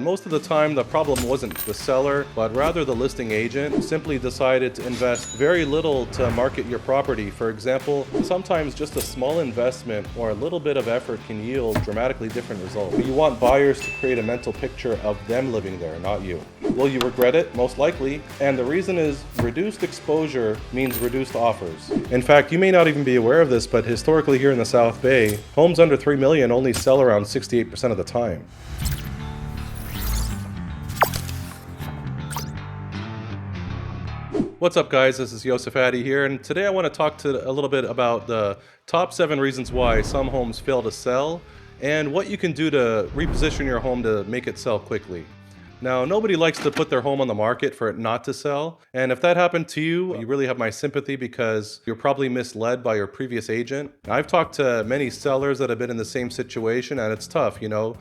Most of the time, the problem wasn't the seller, but rather the listing agent who simply decided to invest very little to market your property. For example, sometimes just a small investment or a little bit of effort can yield dramatically different results. You want buyers to create a mental picture of them living there, not you. Will you regret it? Most likely. And the reason is reduced exposure means reduced offers. In fact, you may not even be aware of this, but historically here in the South Bay, homes under $3 million only sell around 68% of the time. What's up, guys? This is Yosef Addy here, and today I want to talk a little bit about the top 7 reasons why some homes fail to sell and what you can do to reposition your home to make it sell quickly. Now, nobody likes to put their home on the market for it not to sell, and if that happened to you, you really have my sympathy because you're probably misled by your previous agent. I've talked to many sellers that have been in the same situation, and it's tough.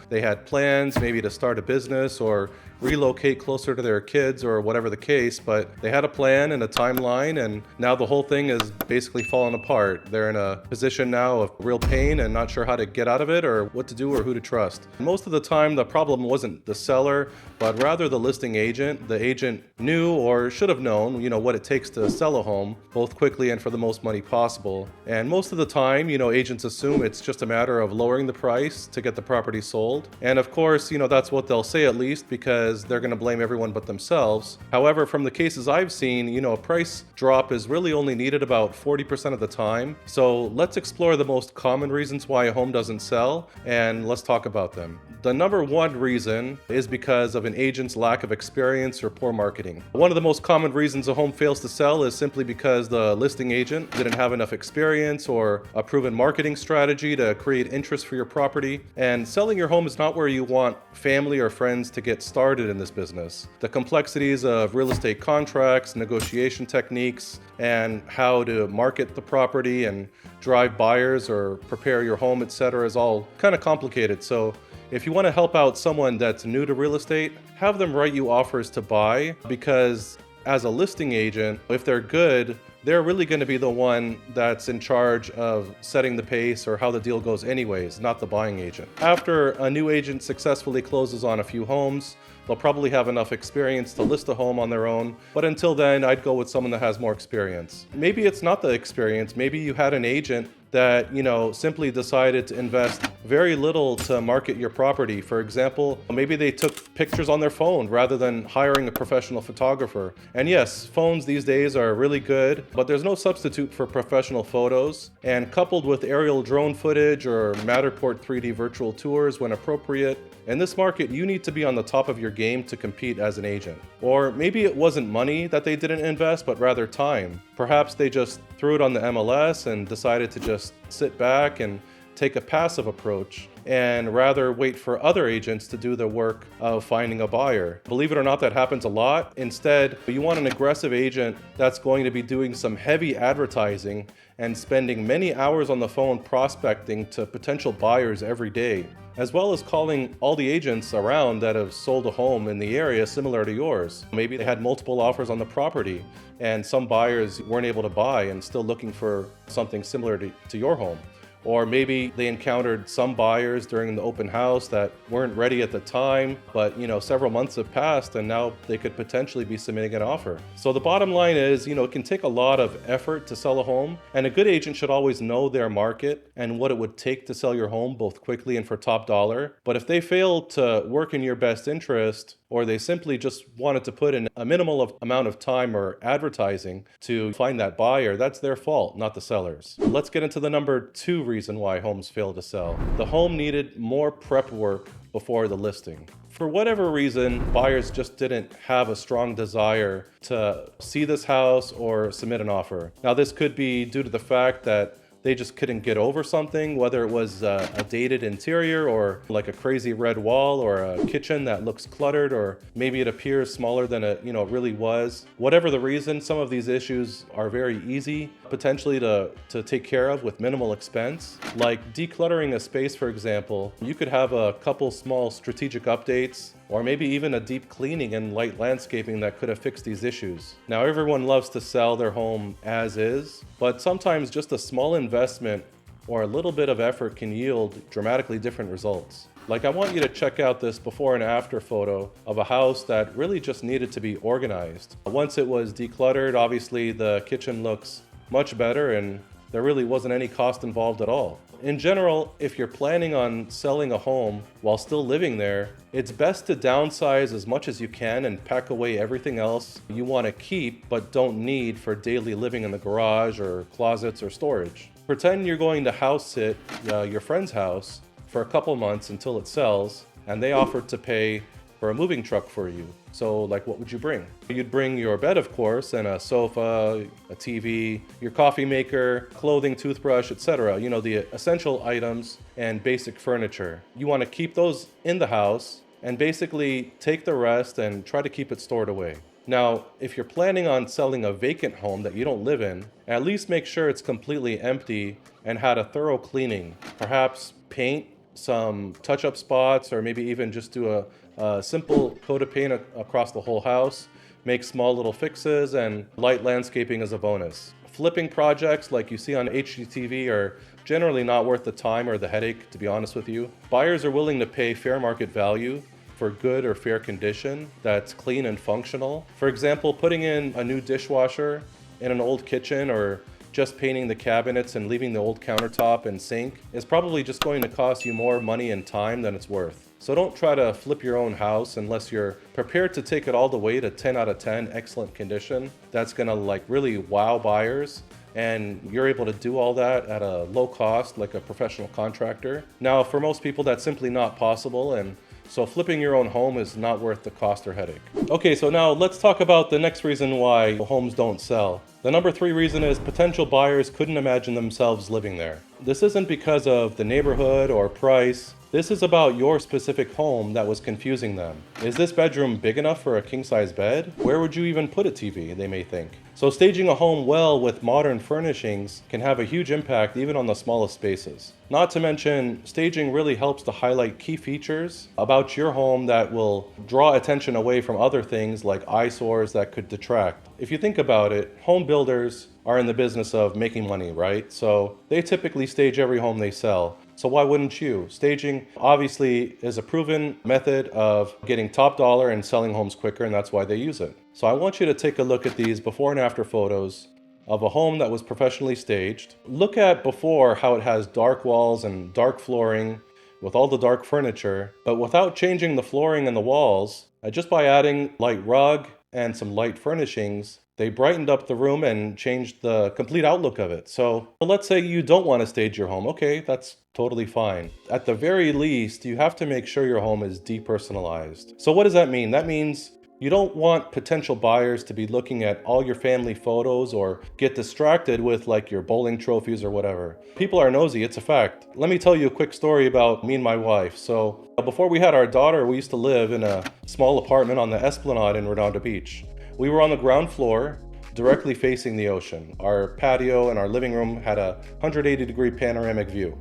They had plans maybe to start a business or relocate closer to their kids or whatever the case, but they had a plan and a timeline, and now the whole thing is basically falling apart. They're in a position now of real pain and not sure how to get out of it or what to do or who to trust. Most of the time, the problem wasn't the seller, but rather the listing agent. The agent knew or should have known, what it takes to sell a home, both quickly and for the most money possible. And most of the time, agents assume it's just a matter of lowering the price to get the property sold. And of course, that's what they'll say, at least, because they're going to blame everyone but themselves. However, from the cases I've seen, a price drop is really only needed about 40% of the time. So let's explore the most common reasons why a home doesn't sell, and let's talk about them. The number one reason is because of an agent's lack of experience or poor marketing. One of the most common reasons a home fails to sell is simply because the listing agent didn't have enough experience or a proven marketing strategy to create interest for your property. And selling your home is not where you want family or friends to get started in this business. The complexities of real estate contracts, negotiation techniques, and how to market the property and drive buyers or prepare your home, etc., is all kind of complicated. So if you want to help out someone that's new to real estate, have them write you offers to buy, because as a listing agent, if they're good, they're really going to be the one that's in charge of setting the pace or how the deal goes anyways, not the buying agent. After a new agent successfully closes on a few homes, they'll probably have enough experience to list a home on their own. But until then, I'd go with someone that has more experience. Maybe it's not the experience. Maybe you had an agent that, simply decided to invest very little to market your property. For example, maybe they took pictures on their phone rather than hiring a professional photographer. And yes, phones these days are really good, but there's no substitute for professional photos. And coupled with aerial drone footage or Matterport 3D virtual tours when appropriate, in this market, you need to be on the top of your game to compete as an agent. Or maybe it wasn't money that they didn't invest, but rather time. Perhaps they just threw it on the MLS and decided to just sit back and take a passive approach and rather wait for other agents to do the work of finding a buyer. Believe it or not, that happens a lot. Instead, you want an aggressive agent that's going to be doing some heavy advertising and spending many hours on the phone prospecting to potential buyers every day, as well as calling all the agents around that have sold a home in the area similar to yours. Maybe they had multiple offers on the property and some buyers weren't able to buy and still looking for something similar to your home. Or maybe they encountered some buyers during the open house that weren't ready at the time, but several months have passed and now they could potentially be submitting an offer. So the bottom line is, it can take a lot of effort to sell a home, and a good agent should always know their market and what it would take to sell your home both quickly and for top dollar. But if they fail to work in your best interest, or they simply just wanted to put in a minimal amount of time or advertising to find that buyer, that's their fault, not the seller's. Let's get into the number 2 reason why homes fail to sell. The home needed more prep work before the listing. For whatever reason, buyers just didn't have a strong desire to see this house or submit an offer. Now, this could be due to the fact that they just couldn't get over something, whether it was a dated interior or like a crazy red wall or a kitchen that looks cluttered, or maybe it appears smaller than it really was. Whatever the reason, some of these issues are very easy potentially to take care of with minimal expense. Like decluttering a space, for example, you could have a couple small strategic updates, or maybe even a deep cleaning and light landscaping that could have fixed these issues. Now, everyone loves to sell their home as is, but sometimes just a small investment or a little bit of effort can yield dramatically different results. Like, I want you to check out this before and after photo of a house that really just needed to be organized. Once it was decluttered, obviously the kitchen looks much better and there really wasn't any cost involved at all. In general, if you're planning on selling a home while still living there, it's best to downsize as much as you can and pack away everything else you want to keep but don't need for daily living in the garage or closets or storage. Pretend you're going to house sit your friend's house for a couple months until it sells, and they offer to pay for a moving truck for you. So, like, what would you bring? You'd bring your bed, of course, and a sofa, a TV, your coffee maker, clothing, toothbrush, etc. You know, the essential items and basic furniture. You want to keep those in the house and basically take the rest and try to keep it stored away. Now, if you're planning on selling a vacant home that you don't live in, at least make sure it's completely empty and had a thorough cleaning. Perhaps paint some touch-up spots, or maybe even just do a simple coat of paint across the whole house, make small little fixes, and light landscaping as a bonus. Flipping projects like you see on HGTV are generally not worth the time or the headache, to be honest with you. Buyers are willing to pay fair market value for good or fair condition that's clean and functional. For example, putting in a new dishwasher in an old kitchen, or just painting the cabinets and leaving the old countertop and sink is probably just going to cost you more money and time than it's worth. So don't try to flip your own house unless you're prepared to take it all the way to 10 out of 10 excellent condition. That's gonna like really wow buyers, and you're able to do all that at a low cost like a professional contractor. Now, for most people that's simply not possible, and so flipping your own home is not worth the cost or headache. Okay, so now let's talk about the next reason why homes don't sell. The number 3 reason is potential buyers couldn't imagine themselves living there. This isn't because of the neighborhood or price. This is about your specific home that was confusing them. Is this bedroom big enough for a king-size bed? Where would you even put a TV, they may think. So staging a home well with modern furnishings can have a huge impact even on the smallest spaces. Not to mention, staging really helps to highlight key features about your home that will draw attention away from other things like eyesores that could detract. If you think about it, home builders are in the business of making money, right? So they typically stage every home they sell. So why wouldn't you? Staging obviously is a proven method of getting top dollar and selling homes quicker, and that's why they use it. So I want you to take a look at these before and after photos of a home that was professionally staged. Look at before how it has dark walls and dark flooring with all the dark furniture, but without changing the flooring and the walls, just by adding light rug and some light furnishings, they brightened up the room and changed the complete outlook of it. So let's say you don't want to stage your home. Okay, that's totally fine. At the very least, you have to make sure your home is depersonalized. So what does that mean? That means you don't want potential buyers to be looking at all your family photos or get distracted with like your bowling trophies or whatever. People are nosy, it's a fact. Let me tell you a quick story about me and my wife. So before we had our daughter, we used to live in a small apartment on the Esplanade in Redondo Beach. We were on the ground floor, directly facing the ocean. Our patio and our living room had a 180-degree panoramic view.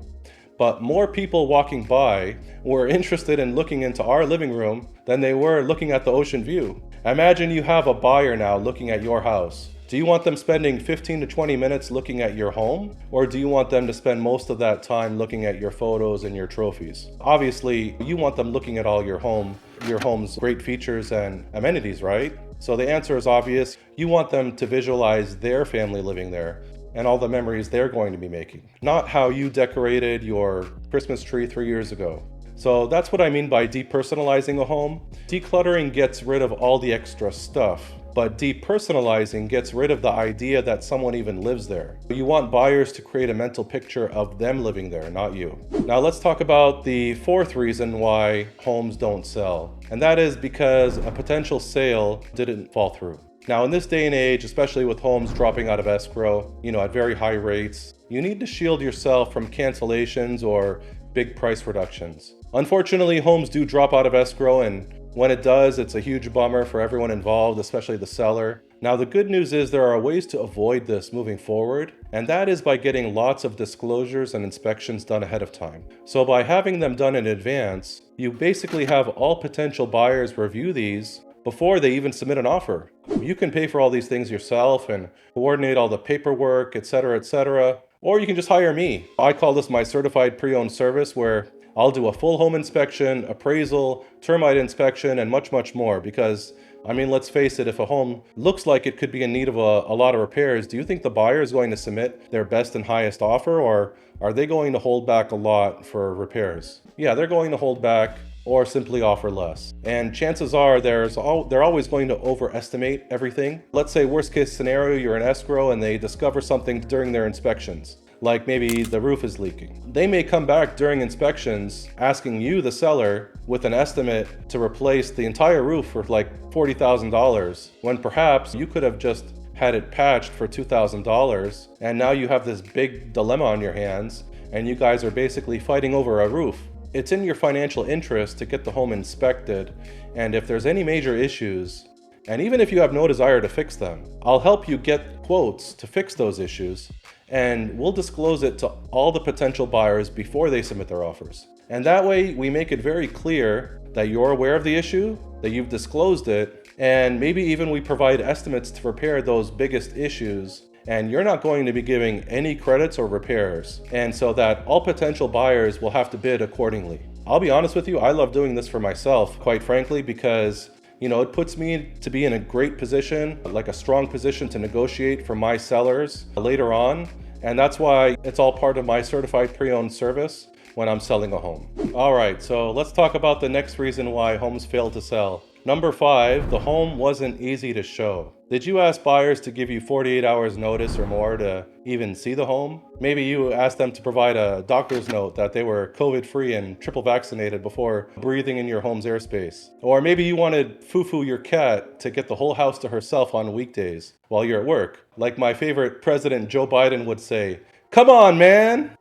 But more people walking by were interested in looking into our living room than they were looking at the ocean view. Imagine you have a buyer now looking at your house. Do you want them spending 15 to 20 minutes looking at your home? Or do you want them to spend most of that time looking at your photos and your trophies? Obviously, you want them looking at all your home's great features and amenities, right? So the answer is obvious. You want them to visualize their family living there and all the memories they're going to be making, not how you decorated your Christmas tree 3 years ago. So that's what I mean by depersonalizing a home. Decluttering gets rid of all the extra stuff, but depersonalizing gets rid of the idea that someone even lives there. You want buyers to create a mental picture of them living there, not you. Now let's talk about the 4th reason why homes don't sell, and that is because a potential sale didn't fall through. Now in this day and age, especially with homes dropping out of escrow, at very high rates, you need to shield yourself from cancellations or big price reductions. Unfortunately, homes do drop out of escrow, and when it does, it's a huge bummer for everyone involved, especially the seller. Now, the good news is there are ways to avoid this moving forward, and that is by getting lots of disclosures and inspections done ahead of time. So by having them done in advance, you basically have all potential buyers review these before they even submit an offer. You can pay for all these things yourself and coordinate all the paperwork, etc., etc., or you can just hire me. I call this my certified pre-owned service, where I'll do a full home inspection, appraisal, termite inspection, and much, much more because I mean, let's face it, if a home looks like it could be in need of a lot of repairs, do you think the buyer is going to submit their best and highest offer, or are they going to hold back a lot for repairs? Yeah, they're going to hold back or simply offer less. And chances are they're always going to overestimate everything. Let's say worst case scenario, you're in escrow and they discover something during their inspections, like maybe the roof is leaking. They may come back during inspections asking you, the seller, with an estimate to replace the entire roof for like $40,000, when perhaps you could have just had it patched for $2,000, and now you have this big dilemma on your hands, and you guys are basically fighting over a roof. It's in your financial interest to get the home inspected, and if there's any major issues, and even if you have no desire to fix them, I'll help you get quotes to fix those issues, and we'll disclose it to all the potential buyers before they submit their offers. And that way, we make it very clear that you're aware of the issue, that you've disclosed it, and maybe even we provide estimates to repair those biggest issues, and you're not going to be giving any credits or repairs, and so that all potential buyers will have to bid accordingly. I'll be honest with you, I love doing this for myself, quite frankly, because it puts me to be in a great position, like a strong position to negotiate for my sellers later on. And that's why it's all part of my certified pre-owned service when I'm selling a home. All right, so let's talk about the next reason why homes fail to sell. Number 5, the home wasn't easy to show. Did you ask buyers to give you 48 hours notice or more to even see the home? Maybe you asked them to provide a doctor's note that they were COVID-free and triple vaccinated before breathing in your home's airspace. Or maybe you wanted Fufu, your cat, to get the whole house to herself on weekdays while you're at work. Like my favorite President Joe Biden would say, "Come on, man."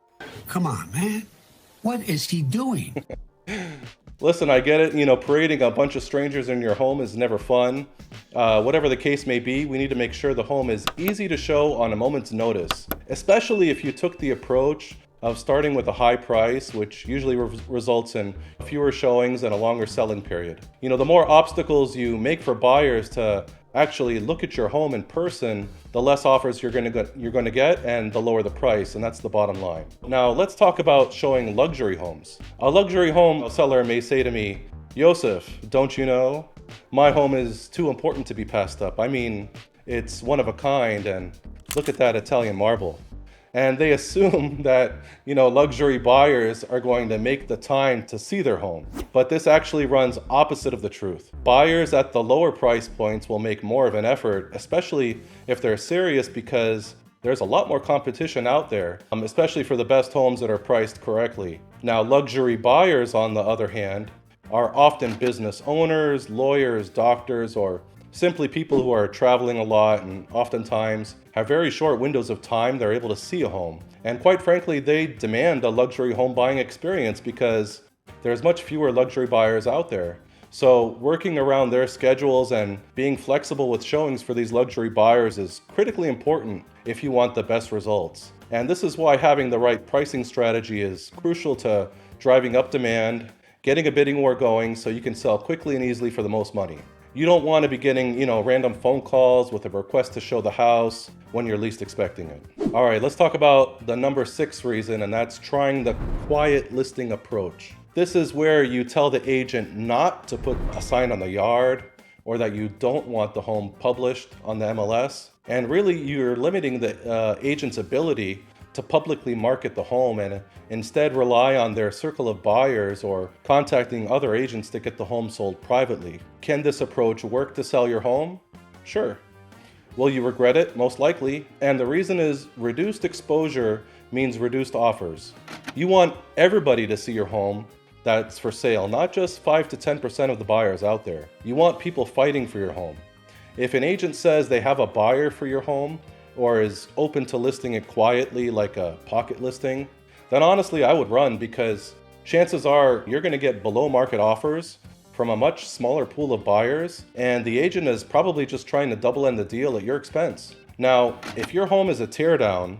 Come on, man. What is he doing? Listen, I get it. Parading a bunch of strangers in your home is never fun. Whatever the case may be, we need to make sure the home is easy to show on a moment's notice, especially if you took the approach of starting with a high price, which usually results in fewer showings and a longer selling period. The more obstacles you make for buyers to actually look at your home in person, the less offers you're going to get, and the lower the price, and that's the bottom line. Now, let's talk about showing luxury homes. A luxury home seller may say to me, "Joseph, don't you know? My home is too important to be passed up. I mean, it's one of a kind, and look at that Italian marble." And they assume that, luxury buyers are going to make the time to see their home. But this actually runs opposite of the truth. Buyers at the lower price points will make more of an effort, especially if they're serious, because there's a lot more competition out there, especially for the best homes that are priced correctly. Now, luxury buyers, on the other hand, are often business owners, lawyers, doctors, or simply people who are traveling a lot and oftentimes have very short windows of time they're able to see a home. And quite frankly, they demand a luxury home buying experience because there's much fewer luxury buyers out there. So working around their schedules and being flexible with showings for these luxury buyers is critically important if you want the best results. And this is why having the right pricing strategy is crucial to driving up demand, getting a bidding war going so you can sell quickly and easily for the most money. You don't want to be getting, random phone calls with a request to show the house when you're least expecting it. All right, let's talk about the number 6 reason, and that's trying the quiet listing approach. This is where you tell the agent not to put a sign on the yard, or that you don't want the home published on the MLS. And really, you're limiting the agent's ability to publicly market the home and instead rely on their circle of buyers or contacting other agents to get the home sold privately. Can this approach work to sell your home? Sure. Will you regret it? Most likely. And the reason is reduced exposure means reduced offers. You want everybody to see your home that's for sale, not just 5 to 10% of the buyers out there. You want people fighting for your home. If an agent says they have a buyer for your home, or is open to listing it quietly like a pocket listing, then honestly I would run, because chances are you're going to get below market offers from a much smaller pool of buyers, and the agent is probably just trying to double end the deal at your expense. Now, if your home is a teardown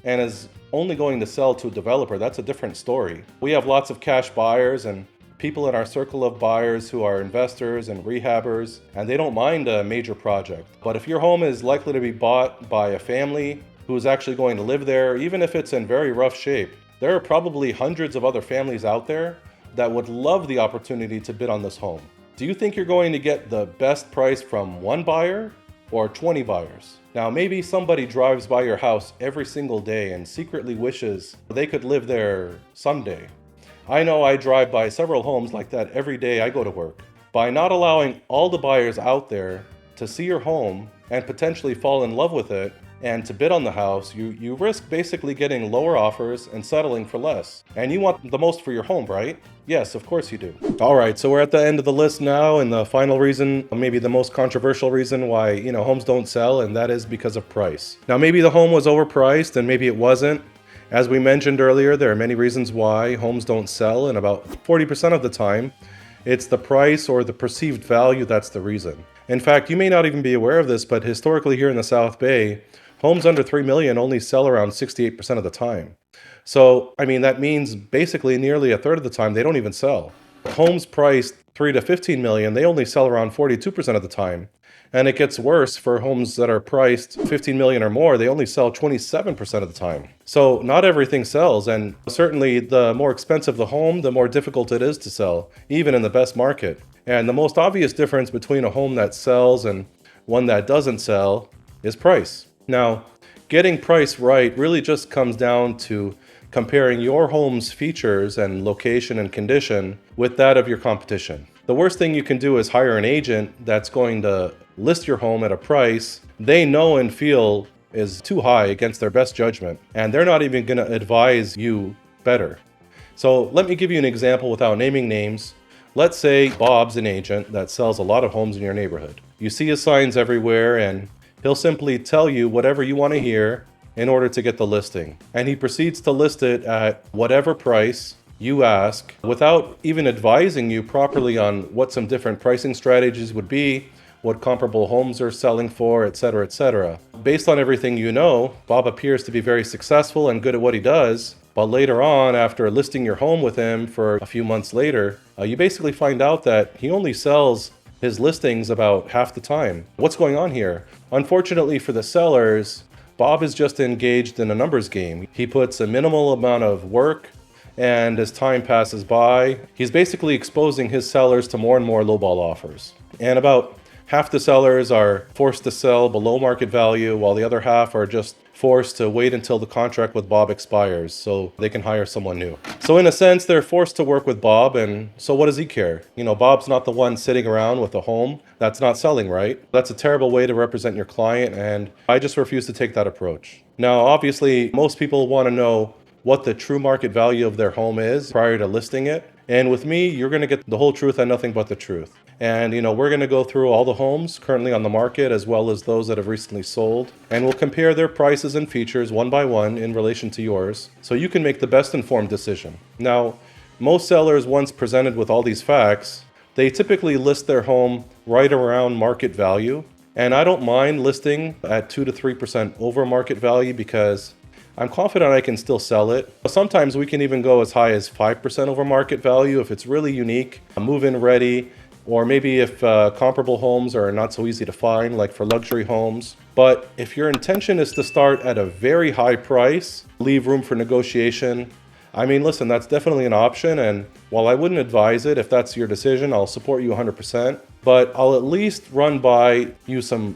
and is only going to sell to a developer, that's a different story. We have lots of cash buyers and people in our circle of buyers who are investors and rehabbers, and they don't mind a major project. But if your home is likely to be bought by a family who is actually going to live there, even if it's in very rough shape, there are probably hundreds of other families out there that would love the opportunity to bid on this home. Do you think you're going to get the best price from one buyer or 20 buyers? Now, maybe somebody drives by your house every single day and secretly wishes they could live there someday. I know I drive by several homes like that every day I go to work. By not allowing all the buyers out there to see your home and potentially fall in love with it and to bid on the house, you risk basically getting lower offers and settling for less. And you want the most for your home, right? Yes, of course you do. All right, so we're at the end of the list now, and the final reason, maybe the most controversial reason why, homes don't sell, and that is because of price. Now, maybe the home was overpriced and maybe it wasn't. As we mentioned earlier, there are many reasons why homes don't sell, and about 40% of the time, it's the price or the perceived value that's the reason. In fact, you may not even be aware of this, but historically here in the South Bay, homes under $3 million only sell around 68% of the time. So, that means basically nearly a third of the time they don't even sell. Homes priced $3 to $15 million, they only sell around 42% of the time. And it gets worse for homes that are priced $15 million or more, they only sell 27% of the time. So not everything sells, and certainly the more expensive the home, the more difficult it is to sell, even in the best market. And the most obvious difference between a home that sells and one that doesn't sell is price. Now, getting price right really just comes down to comparing your home's features and location and condition with that of your competition. The worst thing you can do is hire an agent that's going to list your home at a price they know and feel is too high against their best judgment, and they're not even going to advise you better. So let me give you an example without naming names. Let's say Bob's an agent that sells a lot of homes in your neighborhood. You see his signs everywhere, and he'll simply tell you whatever you want to hear in order to get the listing. And he proceeds to list it at whatever price you ask without even advising you properly on what some different pricing strategies would be, what comparable homes are selling for, etc., etc. Based on everything you know, Bob appears to be very successful and good at what he does, but later on, after listing your home with him for a few months later, you basically find out that he only sells his listings about half the time. What's going on here? Unfortunately for the sellers, Bob is just engaged in a numbers game. He puts a minimal amount of work, and as time passes by, he's basically exposing his sellers to more and more lowball offers. And about half the sellers are forced to sell below market value, while the other half are just forced to wait until the contract with Bob expires so they can hire someone new. So in a sense, they're forced to work with Bob, and so what does he care? Bob's not the one sitting around with a home that's not selling, right? That's a terrible way to represent your client, and I just refuse to take that approach. Now, obviously, most people want to know what the true market value of their home is prior to listing it. And with me, you're going to get the whole truth and nothing but the truth. And, we're going to go through all the homes currently on the market as well as those that have recently sold. And we'll compare their prices and features one by one in relation to yours so you can make the best informed decision. Now, most sellers, once presented with all these facts, they typically list their home right around market value. And I don't mind listing at 2 to 3% over market value because I'm confident I can still sell it. Sometimes we can even go as high as 5% over market value if it's really unique, move-in ready, or maybe if comparable homes are not so easy to find, like for luxury homes. But if your intention is to start at a very high price, leave room for negotiation, listen, that's definitely an option. And while I wouldn't advise it, if that's your decision, I'll support you 100%. But I'll at least run by you some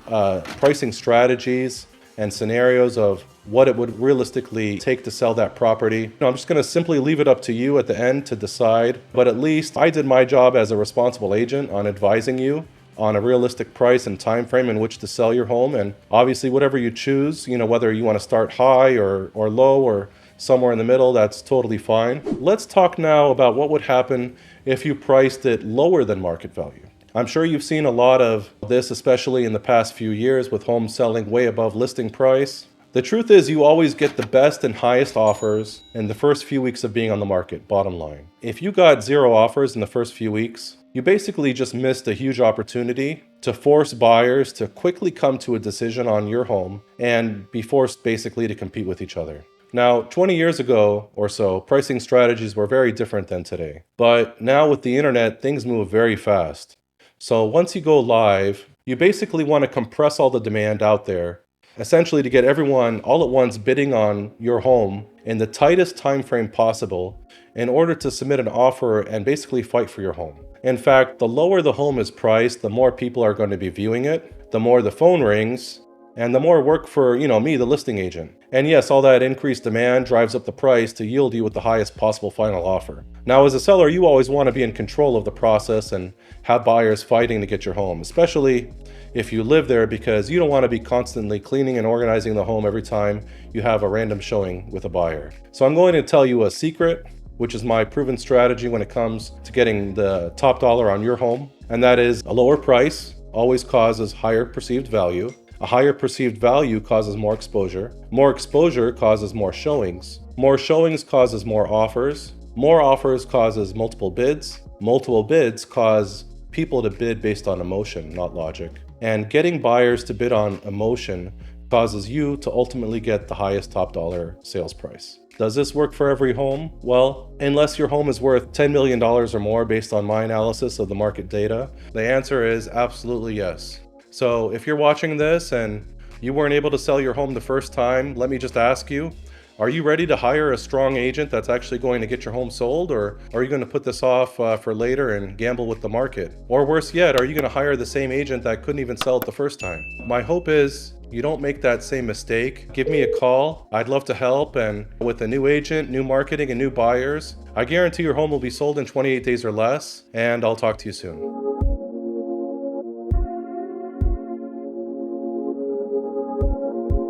pricing strategies and scenarios of what it would realistically take to sell that property. I'm just going to simply leave it up to you at the end to decide, but at least I did my job as a responsible agent on advising you on a realistic price and time frame in which to sell your home. And obviously whatever you choose, whether you want to start high or low or somewhere in the middle, that's totally fine. Let's talk now about what would happen if you priced it lower than market value. I'm sure you've seen a lot of this, especially in the past few years with homes selling way above listing price. The truth is you always get the best and highest offers in the first few weeks of being on the market, bottom line. If you got 0 offers in the first few weeks, you basically just missed a huge opportunity to force buyers to quickly come to a decision on your home and be forced basically to compete with each other. Now, 20 years ago or so, pricing strategies were very different than today. But now with the internet, things move very fast. So once you go live, you basically want to compress all the demand out there essentially to get everyone all at once bidding on your home in the tightest time frame possible in order to submit an offer and basically fight for your home. In fact, the lower the home is priced, the more people are going to be viewing it, the more the phone rings, and the more work for, me, the listing agent. And yes, all that increased demand drives up the price to yield you with the highest possible final offer. Now, as a seller, you always want to be in control of the process and have buyers fighting to get your home, especially if you live there, because you don't want to be constantly cleaning and organizing the home every time you have a random showing with a buyer. So I'm going to tell you a secret, which is my proven strategy when it comes to getting the top dollar on your home. And that is, a lower price always causes higher perceived value. A higher perceived value causes more exposure. More exposure causes more showings. More showings causes more offers. More offers causes multiple bids. Multiple bids cause people to bid based on emotion, not logic. And getting buyers to bid on emotion causes you to ultimately get the highest top dollar sales price. Does this work for every home? Well, unless your home is worth $10 million or more based on my analysis of the market data, the answer is absolutely yes. So if you're watching this and you weren't able to sell your home the first time, let me just ask you, are you ready to hire a strong agent that's actually going to get your home sold? Or are you going to put this off for later and gamble with the market? Or worse yet, are you going to hire the same agent that couldn't even sell it the first time? My hope is you don't make that same mistake. Give me a call. I'd love to help. And with a new agent, new marketing, and new buyers, I guarantee your home will be sold in 28 days or less. And I'll talk to you soon.